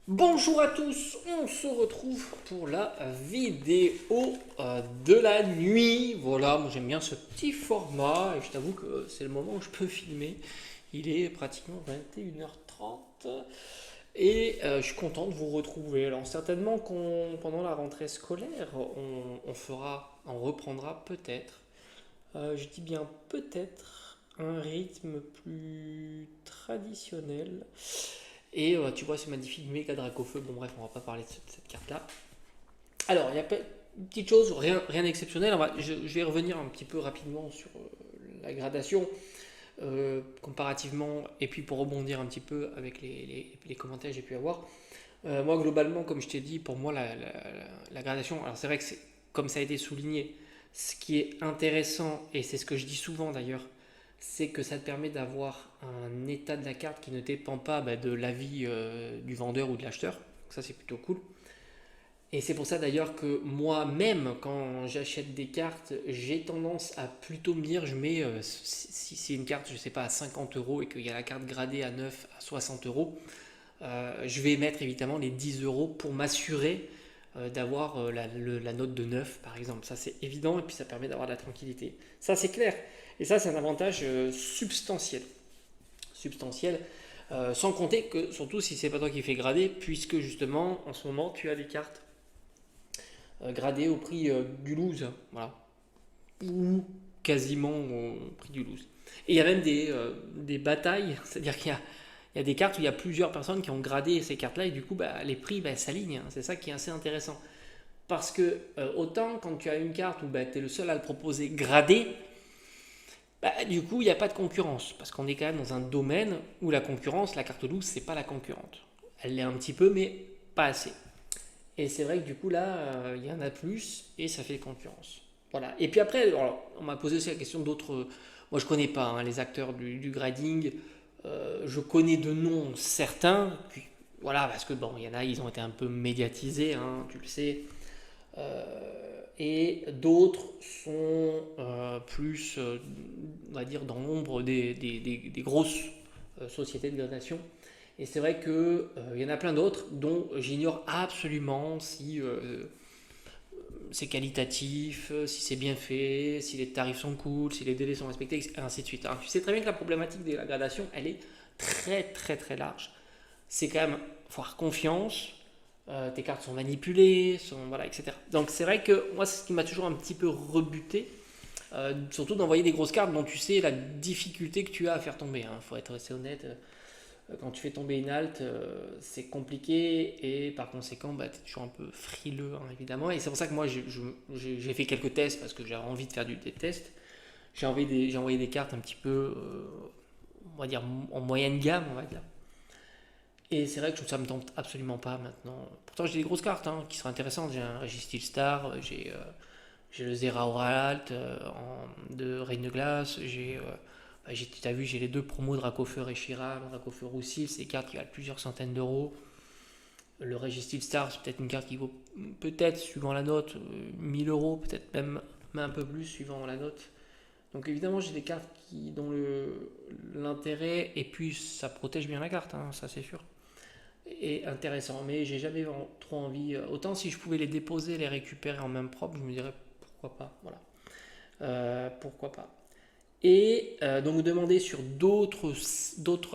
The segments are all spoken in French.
Bonjour à tous, on se retrouve pour la vidéo de la nuit. Voilà, moi j'aime bien ce petit format et je t'avoue que c'est le moment où je peux filmer. Il est pratiquement 21h30 et je suis content de vous retrouver. Alors certainement pendant la rentrée scolaire, on reprendra peut-être, je dis bien peut-être, un rythme plus traditionnel. Et tu vois ce magnifique méga Dracofeu. Bon, bref, on va pas parler de cette carte-là. Alors, il y a une petite chose, rien d'exceptionnel. Je vais revenir un petit peu rapidement sur la gradation comparativement, et puis pour rebondir un petit peu avec les commentaires que j'ai pu avoir. Moi, globalement, comme je t'ai dit, pour moi, la gradation, alors c'est vrai que comme ça a été souligné, ce qui est intéressant, et c'est ce que je dis souvent d'ailleurs, c'est que ça te permet d'avoir un état de la carte qui ne dépend pas de l'avis du vendeur ou de l'acheteur. Donc ça, c'est plutôt cool. Et c'est pour ça d'ailleurs que moi-même, quand j'achète des cartes, j'ai tendance à plutôt me dire, je mets, si c'est une carte, je sais pas, à 50 euros et qu'il y a la carte gradée à 9, à 60 euros, je vais mettre évidemment les 10 euros pour m'assurer d'avoir la note de 9 par exemple. Ça c'est évident et puis ça permet d'avoir de la tranquillité. Ça c'est clair. Et ça c'est un avantage substantiel. Substantiel. Sans compter que, surtout si c'est pas toi qui fais grader, puisque justement en ce moment tu as des cartes gradées au prix du loose. Voilà. Ou quasiment au prix du loose. Et il y a même des batailles, c'est-à-dire qu'il y a des cartes où il y a plusieurs personnes qui ont gradé ces cartes-là et du coup les prix s'alignent. C'est ça qui est assez intéressant. Parce que autant quand tu as une carte où tu es le seul à le proposer gradé, du coup il n'y a pas de concurrence. Parce qu'on est quand même dans un domaine où la concurrence, la carte loose, c'est pas la concurrente. Elle l'est un petit peu, mais pas assez. Et c'est vrai que du coup là, il y en a plus et ça fait concurrence. Voilà. Et puis après, alors, on m'a posé aussi la question d'autres. Moi je connais pas les acteurs du grading. Je connais de noms certains. Puis, voilà, parce que bon, il y en a, ils ont été un peu médiatisés, tu le sais. Et d'autres sont plus, on va dire, dans l'ombre des grosses sociétés de gradation. Et c'est vrai qu'il y en a plein d'autres dont j'ignore absolument si c'est qualitatif, si c'est bien fait, si les tarifs sont cool, si les délais sont respectés, et ainsi de suite. Alors, tu sais très bien que la problématique de la gradation, elle est très très très large. C'est quand même, faut avoir confiance, tes cartes sont manipulées, voilà, etc. Donc c'est vrai que moi, c'est ce qui m'a toujours un petit peu rebuté, surtout d'envoyer des grosses cartes dont tu sais la difficulté que tu as à faire tomber. Il faut être assez honnête. Quand tu fais tomber une halte, c'est compliqué et par conséquent, tu es toujours un peu frileux, évidemment. Et c'est pour ça que moi, j'ai fait quelques tests parce que j'avais envie de faire des tests. J'ai envoyé des cartes un petit peu, on va dire, en moyenne gamme, on va dire. Et c'est vrai que ça me tente absolument pas maintenant. Pourtant, j'ai des grosses cartes qui seraient intéressantes. J'ai un Registeel Star, j'ai le Zera Oralt de Reine de Glace, t'as vu, j'ai les deux promos Dracofeu et Shira, Dracofeu Roussil, c'est des cartes qui valent plusieurs centaines d'euros. Le Registeel Star, c'est peut-être une carte qui vaut, peut-être, suivant la note, 1000 euros, peut-être même un peu plus, suivant la note. Donc évidemment, j'ai des cartes dont l'intérêt, et puis ça protège bien la carte, ça c'est sûr, est intéressant. Mais j'ai jamais trop envie. Autant si je pouvais les déposer, les récupérer en main propre, je me dirais pourquoi pas. Voilà. Pourquoi pas. Et donc vous demandez sur d'autres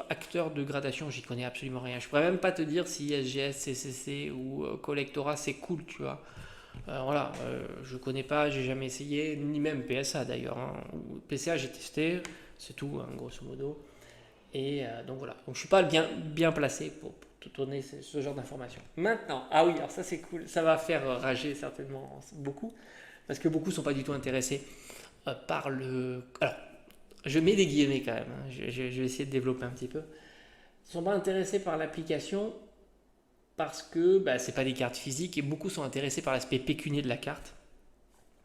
acteurs de gradation, j'y connais absolument rien. Je pourrais même pas te dire si SGS, CCC ou Collectora c'est cool, tu vois. Voilà, je connais pas, j'ai jamais essayé, ni même PSA d'ailleurs. PCA j'ai testé, c'est tout, grosso modo. Et donc voilà, donc je suis pas bien placé pour te donner ce genre d'informations. Maintenant, ah oui, alors ça c'est cool, ça va faire rager certainement beaucoup, parce que beaucoup sont pas du tout intéressés par le. Alors, je mets des guillemets quand même, je vais essayer de développer un petit peu. Ils ne sont pas intéressés par l'application parce que c'est pas des cartes physiques et beaucoup sont intéressés par l'aspect pécunier de la carte.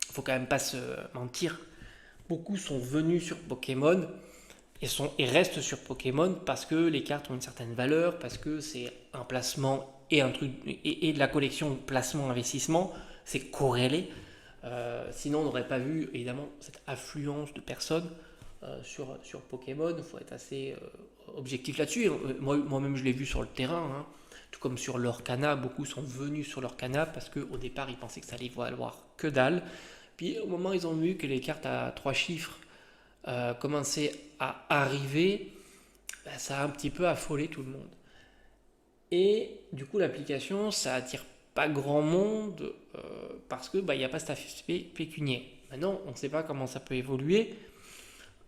Il faut quand même pas se mentir. Beaucoup sont venus sur Pokémon et restent sur Pokémon parce que les cartes ont une certaine valeur, parce que c'est un placement et un truc et de la collection placement-investissement, c'est corrélé. Sinon, on n'aurait pas vu évidemment cette affluence de personnes sur Pokémon. Il faut être assez objectif là-dessus. Moi-même, je l'ai vu sur le terrain. Tout comme sur Lorcana, beaucoup sont venus sur Lorcana parce qu'au départ, ils pensaient que ça allait valoir que dalle. Puis au moment où ils ont vu que les cartes à 3 chiffres commençaient à arriver, ça a un petit peu affolé tout le monde. Et du coup, l'application, ça attire pas grand monde parce que il n'y a pas cet aspect pécuniaire. Maintenant, on ne sait pas comment ça peut évoluer.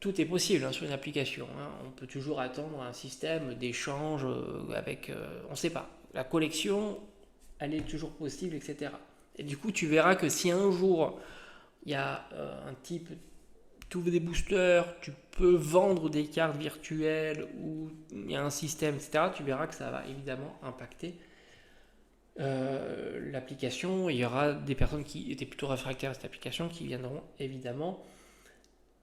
Tout est possible sur une application. On peut toujours attendre un système d'échange avec... on ne sait pas. La collection, elle est toujours possible, etc. Et du coup, tu verras que si un jour, il y a un type... Tu ouvres des boosters, tu peux vendre des cartes virtuelles ou il y a un système, etc. Tu verras que ça va évidemment impacter l'application. Il y aura des personnes qui étaient plutôt réfractaires à cette application qui viendront évidemment.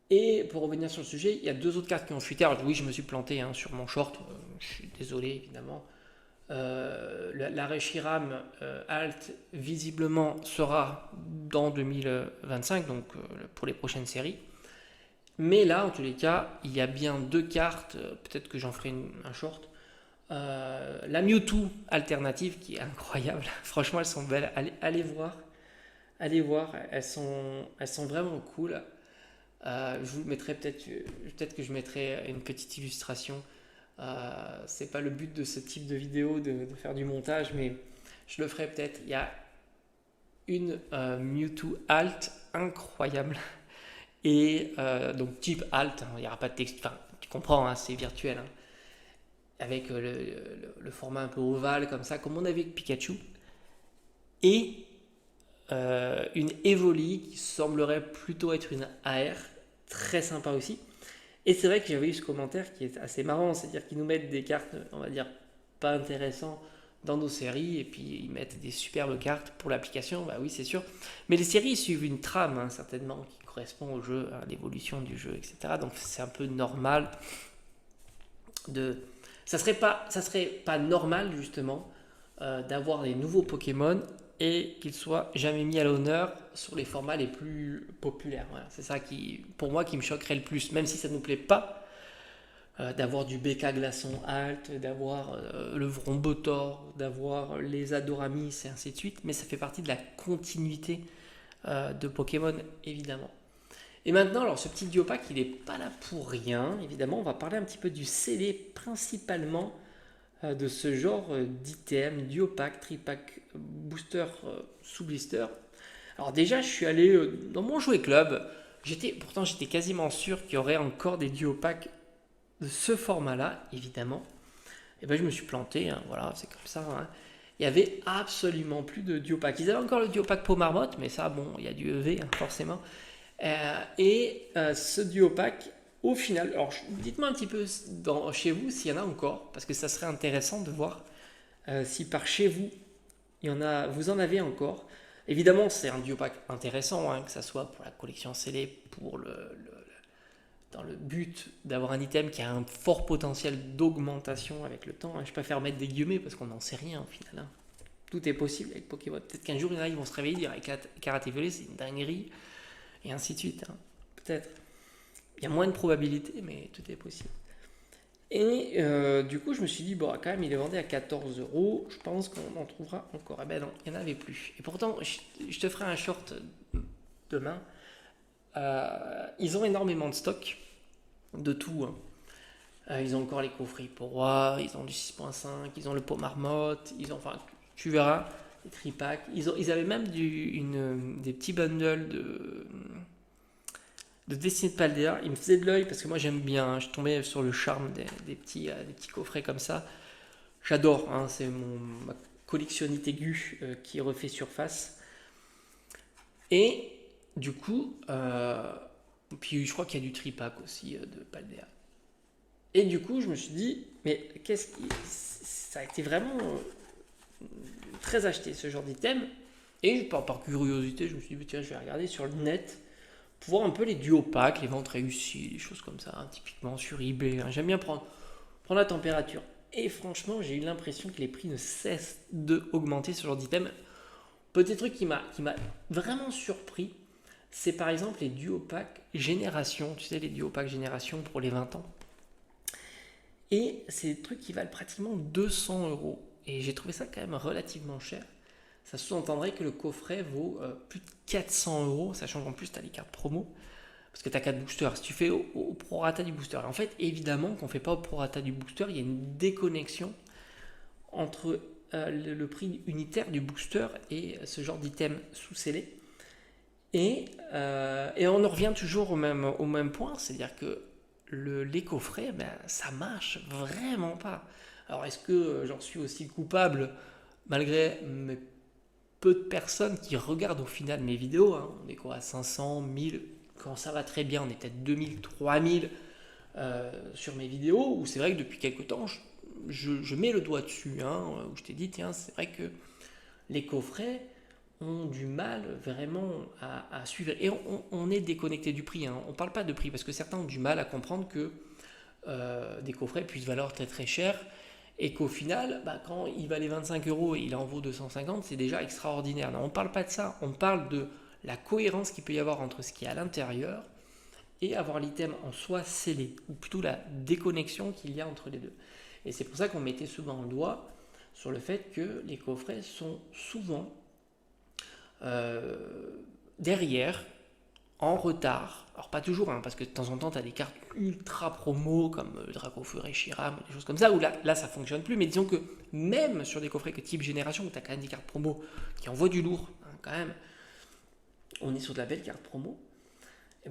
Et pour revenir sur le sujet, il y a 2 autres cartes qui ont fuité. Alors oui, je me suis planté sur mon short, je suis désolé évidemment. La Reshiram Alt visiblement sera dans 2025, donc pour les prochaines séries. Mais là, en tous les cas, il y a bien 2 cartes, peut-être que j'en ferai un short. La Mewtwo alternative qui est incroyable, franchement elles sont belles, allez voir, elles sont vraiment cool. Je vous mettrai peut-être que je mettrai une petite illustration. C'est pas le but de ce type de vidéo de faire du montage, mais je le ferai peut-être. Il y a une Mewtwo Alt incroyable. Et donc type Alt, il n'y aura pas de texte, enfin tu comprends, c'est virtuel. Avec le format un peu ovale comme ça, comme on avait avec Pikachu. Et une Evoli qui semblerait plutôt être une AR, très sympa aussi. Et c'est vrai que j'avais eu ce commentaire qui est assez marrant, c'est-à-dire qu'ils nous mettent des cartes, on va dire, pas intéressantes dans nos séries, et puis ils mettent des superbes cartes pour l'application, bah oui c'est sûr. Mais les séries suivent une trame, certainement, qui correspond au jeu, à l'évolution du jeu, etc. Donc c'est un peu normal de... Ça serait pas normal, justement, d'avoir des nouveaux Pokémon et qu'ils soient jamais mis à l'honneur sur les formats les plus populaires. Voilà, c'est ça qui, pour moi, qui me choquerait le plus, même si ça ne nous plaît pas, d'avoir du BK Glaçon Alt, d'avoir le Vrombotor, d'avoir les Adoramis et ainsi de suite, mais ça fait partie de la continuité de Pokémon, évidemment. Et maintenant, alors ce petit Duopack, il n'est pas là pour rien, évidemment, on va parler un petit peu du CD, principalement de ce genre d'items, Duopack, Tripack, Booster sous blister. Alors déjà, je suis allé dans mon jouet club, pourtant j'étais quasiment sûr qu'il y aurait encore des Duopacks de ce format-là, évidemment. Et ben je me suis planté, voilà, c'est comme ça. Il n'y avait absolument plus de Duopack. Ils avaient encore le Duopack Peau Marmotte, mais ça, bon, il y a du EV, forcément. Ce Duopack, au final, alors dites-moi un petit peu chez vous s'il y en a encore, parce que ça serait intéressant de voir si par chez vous, vous en avez encore. Évidemment, c'est un Duopack intéressant, que ça soit pour la collection scellée, pour dans le but d'avoir un item qui a un fort potentiel d'augmentation avec le temps. Je préfère mettre des guillemets parce qu'on n'en sait rien au final. Tout est possible avec Pokémon. Peut-être qu'un jour, il y en a, ils vont se réveiller et dire avec Karaté Violet, c'est une dinguerie. Et ainsi de suite. Peut-être. Il y a moins de probabilités, mais tout est possible. Et du coup, je me suis dit, bon, quand même, il est vendu à 14 €. Je pense qu'on en trouvera encore. Eh ben non, il n'y en avait plus. Et pourtant, je te ferai un short demain. Ils ont énormément de stock de tout. Ils ont encore les coffrets pour roi, ils ont du 6.5, ils ont le pot marmotte, enfin, tu verras, les tripacks. Ils avaient même des petits bundles de Destiny de Paldea. Ils me faisaient de l'œil parce que moi j'aime bien, je tombais sur le charme des petits coffrets comme ça. J'adore, c'est ma collectionnite aiguë qui refait surface. Et du coup, puis je crois qu'il y a du tripack aussi de Paldea. Et du coup, je me suis dit, mais ça a été vraiment très acheté ce genre d'item. Et par curiosité, je me suis dit, tiens, je vais regarder sur le net pour voir un peu les duopacks, les ventes réussies, des choses comme ça, typiquement sur eBay. J'aime bien prendre la température. Et franchement, j'ai eu l'impression que les prix ne cessent d'augmenter ce genre d'item. Petit truc qui m'a vraiment surpris, c'est par exemple les duopacks génération. Tu sais, les duopacks génération pour les 20 ans. Et c'est des trucs qui valent pratiquement 200 €. et j'ai trouvé ça quand même relativement cher. Ça sous-entendrait que le coffret vaut plus de 400 euros, sachant qu'en plus tu as les cartes promo, parce que tu as 4 boosters. Si tu fais au prorata du booster, en fait, évidemment qu'on ne fait pas au prorata du booster, il y a une déconnexion entre le prix unitaire du booster et ce genre d'item sous-scellé. Et on en revient toujours au même point, c'est-à-dire que les coffrets, ça marche vraiment pas. Alors est-ce que j'en suis aussi coupable malgré mes peu de personnes qui regardent au final mes vidéos, hein. On est quoi à 500, 1000, quand ça va très bien, on est peut-être 2000, 3000 sur mes vidéos, où c'est vrai que depuis quelques temps, je mets le doigt dessus, hein, où je t'ai dit, tiens, c'est vrai que les coffrets ont du mal vraiment à suivre. Et on est déconnecté du prix, hein. On ne parle pas de prix, parce que certains ont du mal à comprendre que des coffrets puissent valoir très très cher, et qu'au final, quand il valait 25 euros et il en vaut 250, c'est déjà extraordinaire. Non, on ne parle pas de ça, on parle de la cohérence qu'il peut y avoir entre ce qui est à l'intérieur et avoir l'item en soi scellé, ou plutôt la déconnexion qu'il y a entre les deux. Et c'est pour ça qu'on mettait souvent le doigt sur le fait que les coffrets sont souvent derrière, en retard. Alors pas toujours, hein, parce que de temps en temps, tu as des cartes ultra promo comme Dracofeu et Shiram, des choses comme ça, où là ça fonctionne plus. Mais disons que même sur des coffrets que type génération, où tu as quand même des cartes promo qui envoient du lourd, hein, quand même, on est sur de la belle carte promo. Et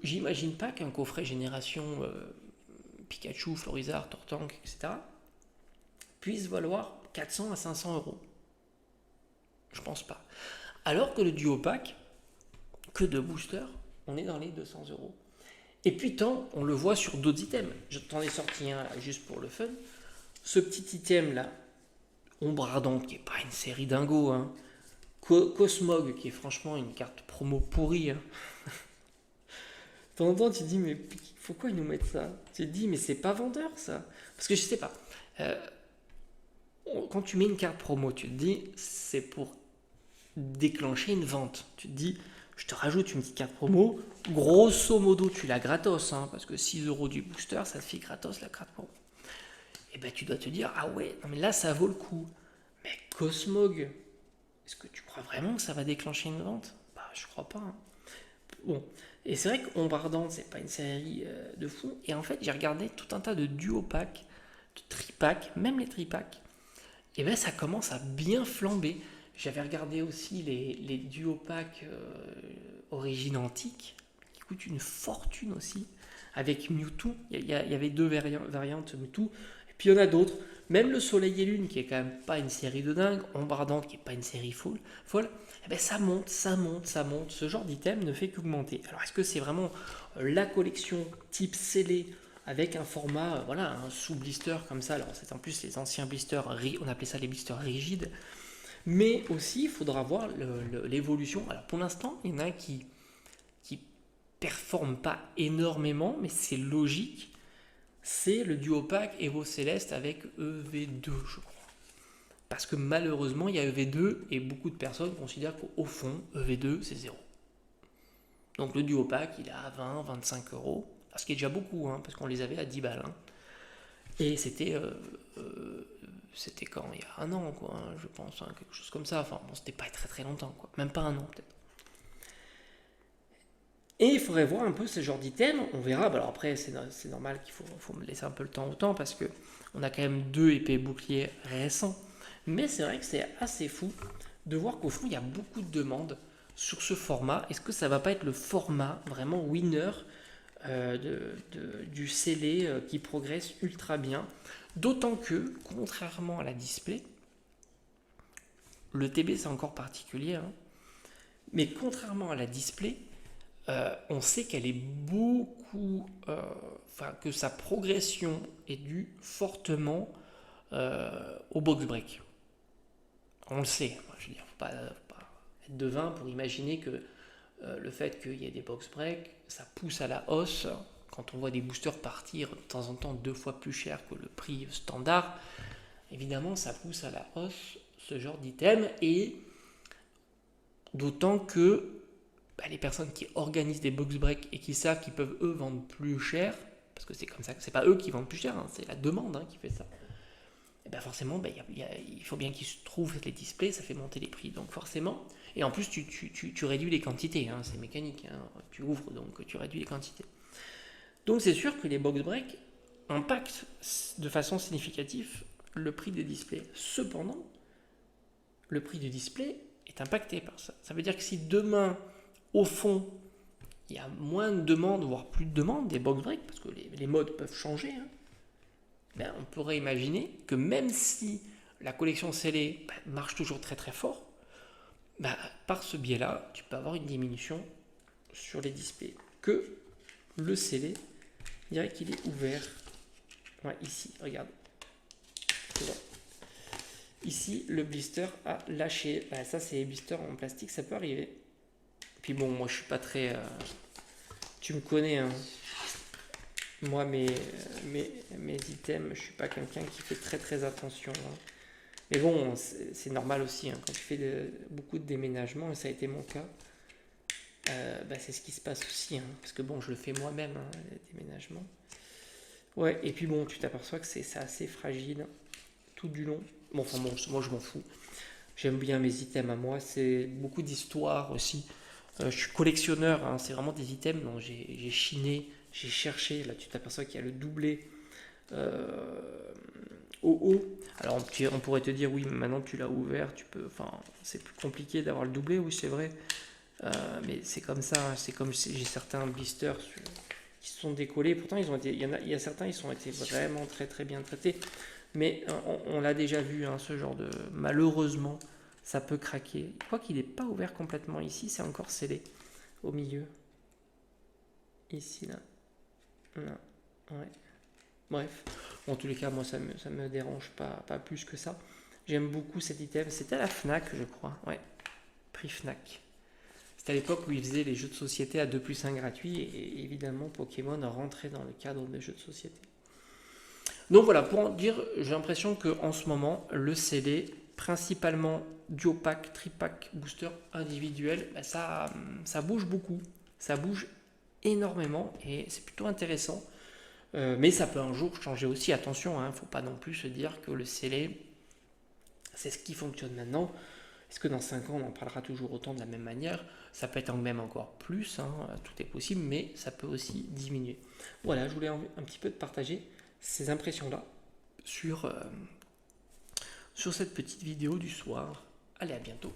j'imagine pas qu'un coffret génération Pikachu, Florizard, Tortank, etc. puisse valoir 400 à 500 euros. Je pense pas. Alors que le duo pack, que de boosters, on est dans les 200 euros. Et puis on le voit sur d'autres items. Je t'en ai sorti un là, juste pour le fun. Ce petit item là, Ombre Ardente, qui n'est pas une série dingo, hein. Cosmog, qui est franchement une carte promo pourrie, hein. De temps en temps, tu te dis, mais pourquoi ils nous mettent ça? Tu te dis, mais c'est pas vendeur ça. Parce que je sais pas. Quand tu mets une carte promo, tu te dis, c'est pour déclencher une vente. Tu te dis, je te rajoute une petite carte promo, grosso modo tu l'as gratos, hein, parce que 6 euros du booster, ça te fait gratos la carte promo. Et tu dois te dire, ah ouais, non mais là ça vaut le coup. Mais Cosmog, est-ce que tu crois vraiment que ça va déclencher une vente? Je crois pas, hein. Bon, et c'est vrai qu'Ombre Ardente, c'est pas une série de fou. Et en fait, j'ai regardé tout un tas de duo packs, de tripacks, même les tripacks. Et ça commence à bien flamber. J'avais regardé aussi les duo packs origine antique, qui coûtent une fortune aussi, avec Mewtwo. Il y avait deux variantes Mewtwo. Et puis il y en a d'autres. Même le Soleil et Lune, qui est quand même pas une série de dingue, Ombre Ardente, qui est pas une série folle, ça monte, ça monte, ça monte. Ce genre d'item ne fait qu'augmenter. Alors est-ce que c'est vraiment la collection type scellé avec un format, un sous-blister comme ça? Alors c'est en plus les anciens blisters, on appelait ça les blisters rigides. Mais aussi, il faudra voir l'évolution. Alors pour l'instant, il y en a un qui performe pas énormément, mais c'est logique. C'est le duo pack Evo Céleste avec EV2, je crois. Parce que malheureusement, il y a EV2 et beaucoup de personnes considèrent qu'au fond, EV2, c'est 0. Donc le duo pack, il est à 20, 25 euros. Ce qui est déjà beaucoup, hein, parce qu'on les avait à 10 balles. Hein. Et c'était quand? Il y a un an, quoi, hein, je pense, hein, quelque chose comme ça. Enfin, bon, c'était pas très très longtemps, quoi. Même pas un an, peut-être. Et il faudrait voir un peu ce genre d'items. On verra. Alors après, c'est normal qu'il faut me laisser un peu le temps au temps, parce que on a quand même 2 épées boucliers récents. Mais c'est vrai que c'est assez fou de voir qu'au fond, il y a beaucoup de demandes sur ce format. Est-ce que ça va pas être le format vraiment winner du scellé qui progresse ultra bien? D'autant que, contrairement à la display, le TB c'est encore particulier, hein, mais contrairement à la display, on sait qu'elle est beaucoup, que sa progression est due fortement au box break. On le sait, je veux dire, faut pas être devin pour imaginer que le fait qu'il y ait des box break, ça pousse à la hausse. Quand on voit des boosters partir de temps en temps 2 fois plus cher que le prix standard, évidemment ça pousse à la hausse ce genre d'item, et d'autant que les personnes qui organisent des box break et qui savent qu'ils peuvent eux vendre plus cher, parce que c'est comme ça, c'est pas eux qui vendent plus cher, hein, c'est la demande qui fait ça, ben forcément, ben, il faut bien qu'ils se trouvent les displays, ça fait monter les prix. Donc forcément, et en plus tu réduis les quantités, hein, c'est mécanique, hein, tu ouvres donc tu réduis les quantités. Donc c'est sûr que les box break impactent de façon significative le prix des displays. Cependant, le prix du display est impacté par ça. Ça veut dire que si demain, au fond, il y a moins de demandes, voire plus de demandes des box break, parce que les modes peuvent changer, hein, ben, on pourrait imaginer que même si la collection scellée marche toujours très très fort, ben, par ce biais-là, tu peux avoir une diminution sur les displays. Que le scellé, je dirais qu'il est ouvert. Ouais, ici, regarde. Tu vois. Ici, le blister a lâché. Ben, ça, c'est les blisters en plastique, ça peut arriver. Puis bon, moi, je suis pas très... tu me connais, hein. Moi, mes items, je suis pas quelqu'un qui fait très très attention, hein. Mais bon, c'est normal aussi, hein, quand tu fais beaucoup de déménagements, et ça a été mon cas, bah, c'est ce qui se passe aussi, hein, parce que bon, je le fais moi-même, hein, les déménagements. Ouais, et puis bon, tu t'aperçois que c'est assez fragile tout du long. Bon, enfin bon, moi je m'en fous. J'aime bien mes items à moi, c'est beaucoup d'histoire aussi. Je suis collectionneur, hein, c'est vraiment des items dont j'ai chiné, j'ai cherché. Là, tu t'aperçois qu'il y a le doublé au haut. Alors, on pourrait te dire, oui, mais maintenant tu l'as ouvert, tu peux. Enfin, c'est plus compliqué d'avoir le doublé, oui, c'est vrai. Mais c'est comme ça, hein, c'est comme si j'ai certains blisters qui se sont décollés. Pourtant, il y a certains, ils ont été vraiment très très bien traités. Mais on l'a déjà vu, hein, ce genre de. Malheureusement, ça peut craquer. Je crois qu'il n'est pas ouvert complètement ici, c'est encore scellé au milieu. Ici, là. Là. Ouais. Bref. Bon, en tous les cas, moi, ça me dérange pas plus que ça. J'aime beaucoup cet item. C'était à la Fnac, je crois. Ouais. Prix Fnac. C'était à l'époque où ils faisaient les jeux de société à 2+1 gratuits. Et évidemment, Pokémon rentrait dans le cadre des jeux de société. Donc voilà, pour en dire, j'ai l'impression qu'en ce moment, le CD, principalement duo pack, tripack, booster individuel, bah ça bouge beaucoup. Ça bouge énormément et c'est plutôt intéressant. Mais ça peut un jour changer aussi. Attention, il ne faut pas non plus se dire que le CD, c'est ce qui fonctionne maintenant. Est-ce que dans 5 ans, on en parlera toujours autant de la même manière? Ça peut être même encore plus, hein, tout est possible, mais ça peut aussi diminuer. Voilà, je voulais un petit peu te partager ces impressions-là sur cette petite vidéo du soir. Allez, à bientôt.